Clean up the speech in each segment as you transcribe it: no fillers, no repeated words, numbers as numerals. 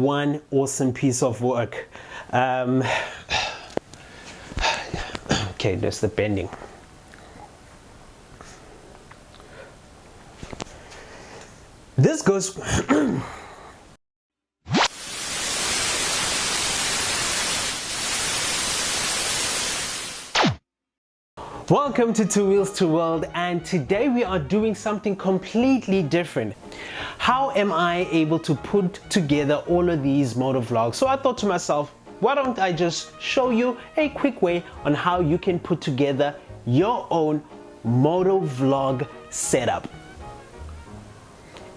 One awesome piece of work. Okay, there's the bending. This goes Welcome to Two Wheels to World, and today we are doing something completely different. How am I able to put together all of these motovlogs? So I thought to myself, why don't I just show you a quick way on how you can put together your own motovlog setup.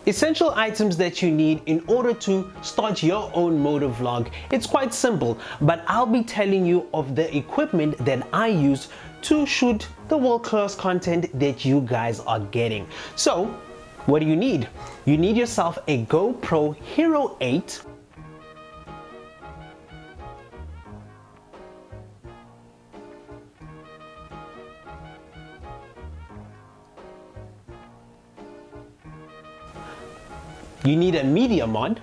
Essential items that you need in order to start your own motovlog. It's quite simple, but I'll be telling you of the equipment that I use to shoot the world-class content that you guys are getting. So, what do you need? You need yourself a GoPro Hero 8. You need a MediaMod.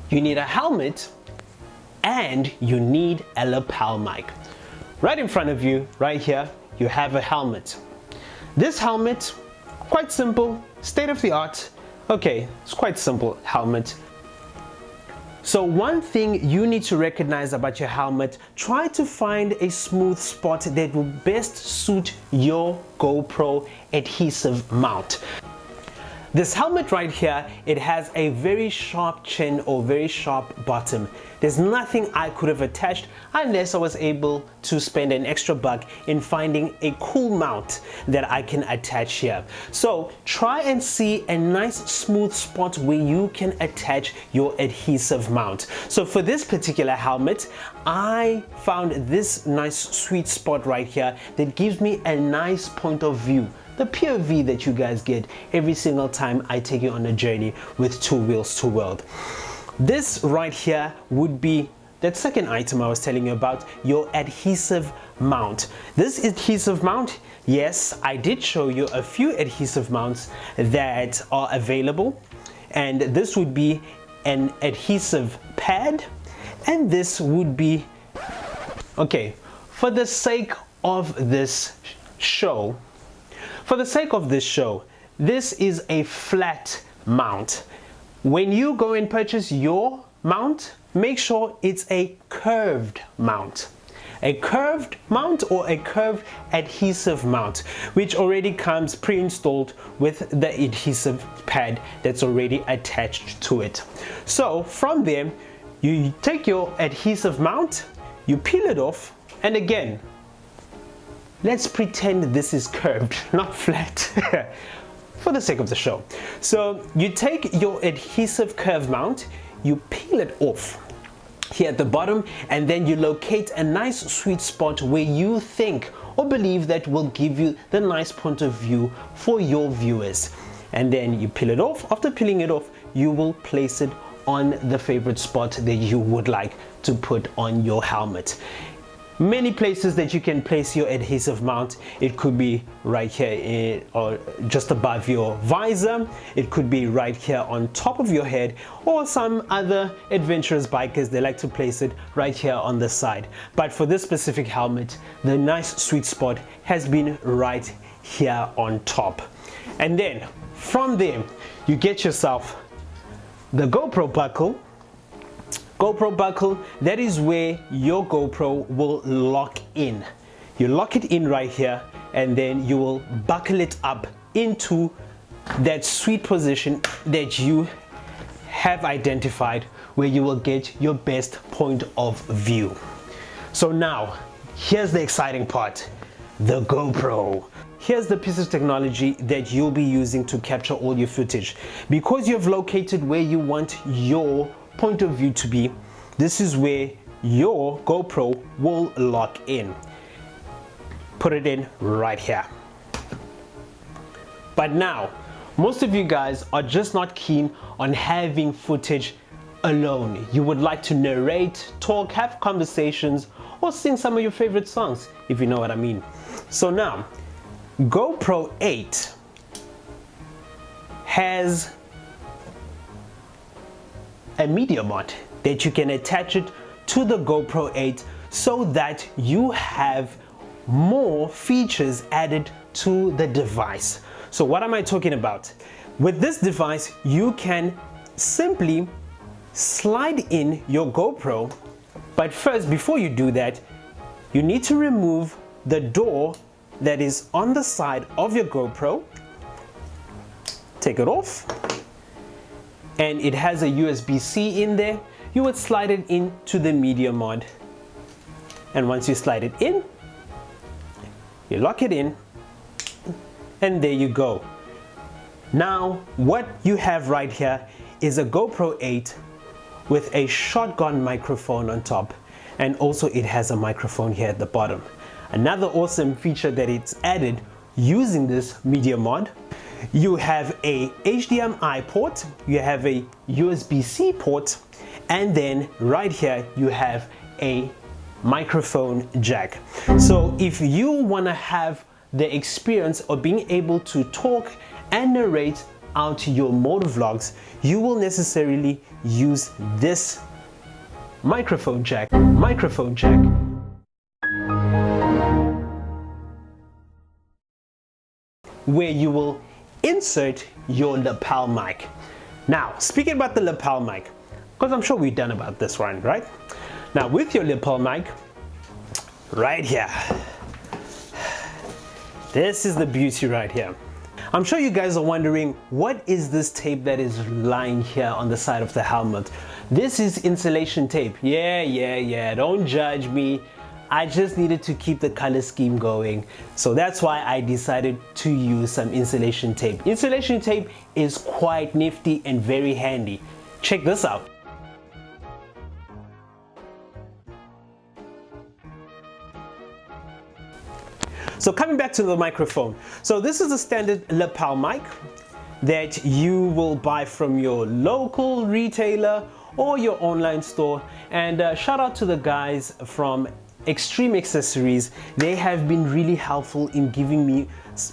You need a helmet, and you need a lapel mic. Right in front of you, right here, you have a helmet. This helmet, quite simple, state of the art. Okay, it's quite simple helmet. So one thing you need to recognize about your helmet, try to find a smooth spot that will best suit your GoPro adhesive mount. This helmet right here, it has a very sharp chin or very sharp bottom. There's nothing I could have attached unless I was able to spend an extra buck in finding a cool mount that I can attach here. So try and see a nice smooth spot where you can attach your adhesive mount. So for this particular helmet, I found this nice sweet spot right here that gives me a nice point of view. The POV that you guys get every single time I take you on a journey with Two Wheels to World. This right here would be that second item I was telling you about, your adhesive mount. This adhesive mount, yes, I did show you a few adhesive mounts that are available, and this would be an adhesive pad, and this would be, okay, for the sake of this show, this is a flat mount. When you go and purchase your mount, make sure it's a curved mount. A curved mount or a curved adhesive mount, which already comes pre-installed with the adhesive pad that's already attached to it. So from there, you take your adhesive mount, you peel it off, and again, let's pretend this is curved, not flat, for the sake of the show. So you take your adhesive curve mount, you peel it off here at the bottom, and then you locate a nice sweet spot where you think or believe that will give you the nice point of view for your viewers. And then you peel it off. After peeling it off, you will place it on the favorite spot that you would like to put on your helmet. Many places that you can place your adhesive mount. It could be right here or just above your visor. It could be right here on top of your head, or some other adventurous bikers, they like to place it right here on the side. But for this specific helmet, the nice sweet spot has been right here on top. And then from there, you get yourself the GoPro buckle. That is where your GoPro will lock in. You lock it in right here, and then you will buckle it up into that sweet position that you have identified, where you will get your best point of view. So now, here's the exciting part, the GoPro. Here's the piece of technology that you'll be using to capture all your footage. Because you've located where you want your point of view to be, this is where your GoPro will lock in. Put it in right here. But now, most of you guys are just not keen on having footage alone. You would like to narrate, talk, have conversations, or sing some of your favorite songs, if you know what I mean. So now, GoPro 8 has a MediaMod that you can attach it to the GoPro 8 so that you have more features added to the device. So what am I talking about? With this device, you can simply slide in your GoPro, but first, before you do that, you need to remove the door that is on the side of your GoPro. Take it off, and it has a USB-C in there. You would slide it into the MediaMod, and once you slide it in, you lock it in, and there you go. Now what you have right here is a GoPro 8 with a shotgun microphone on top, and also it has a microphone here at the bottom. Another awesome feature that it's added using this MediaMod, you have a HDMI port, you have a USB-C port, and then right here you have a microphone jack. So if you want to have the experience of being able to talk and narrate out your motovlogs, you will necessarily use this microphone jack, where you will insert your lapel mic. Now, speaking about the lapel mic, because I'm sure we've done about this one, right? Now, with your lapel mic, right here, this is the beauty right here. I'm sure you guys are wondering, what is this tape that is lying here on the side of the helmet? This is insulation tape. Yeah, don't judge me. I just needed to keep the color scheme going. So that's why I decided to use some insulation tape. Insulation tape is quite nifty and very handy. Check this out. So coming back to the microphone. So this is a standard lapel mic that you will buy from your local retailer or your online store. And shout out to the guys from Extreme Accessories. They have been really helpful in giving me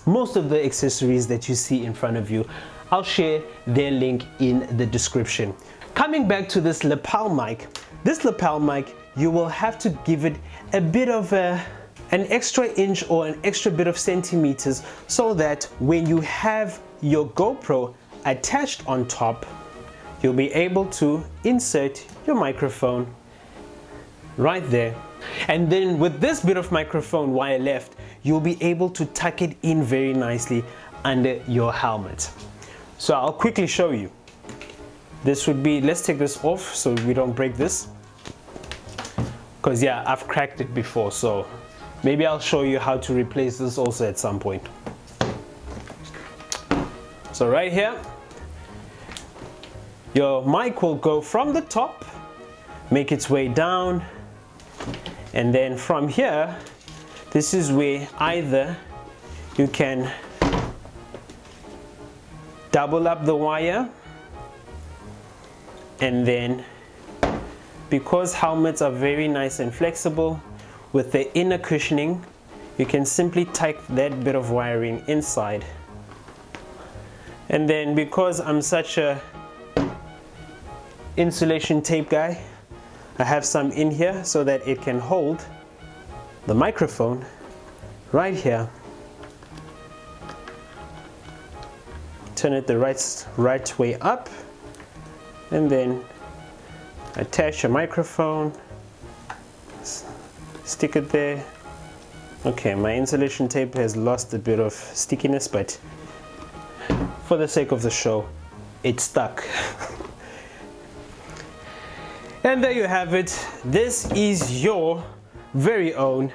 most of the accessories that you see in front of you. I'll share their link in the description. Coming back to this lapel mic, you will have to give it a bit of an extra inch or an extra bit of centimeters, so that when you have your GoPro attached on top, you'll be able to insert your microphone right there. And then with this bit of microphone wire left, you'll be able to tuck it in very nicely under your helmet. So I'll quickly show you. This would be, let's take this off so we don't break this, because yeah, I've cracked it before, so maybe I'll show you how to replace this also at some point. So right here, your mic will go from the top, make its way down, and then from here, this is where either you can double up the wire, and then because helmets are very nice and flexible with the inner cushioning, you can simply tuck that bit of wiring inside. And then because I'm such a insulation tape guy, I have some in here so that it can hold the microphone right here. Turn it the right way up, and then attach your microphone, stick it there. Okay, my insulation tape has lost a bit of stickiness, but for the sake of the show, it stuck. And there you have it. This is your very own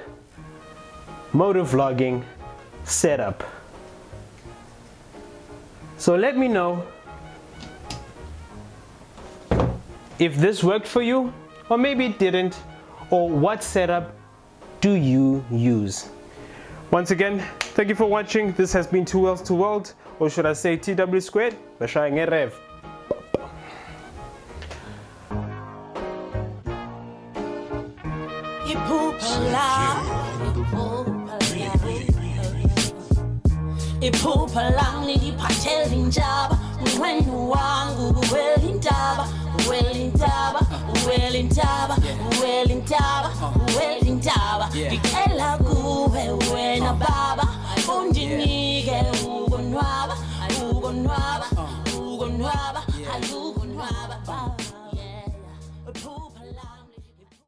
motovlogging setup. So let me know if this worked for you, or maybe it didn't, or what setup do you use. Once again, thank you for watching. This has been 2 Worlds to World, or should I say TW squared. Rev. Iphupha lami liphathelwe injaba intaba, uwela intaba, uwela intaba. Ngicela kuwe wena baba, undinike ukonwaba, ukonwaba, ukonwaba.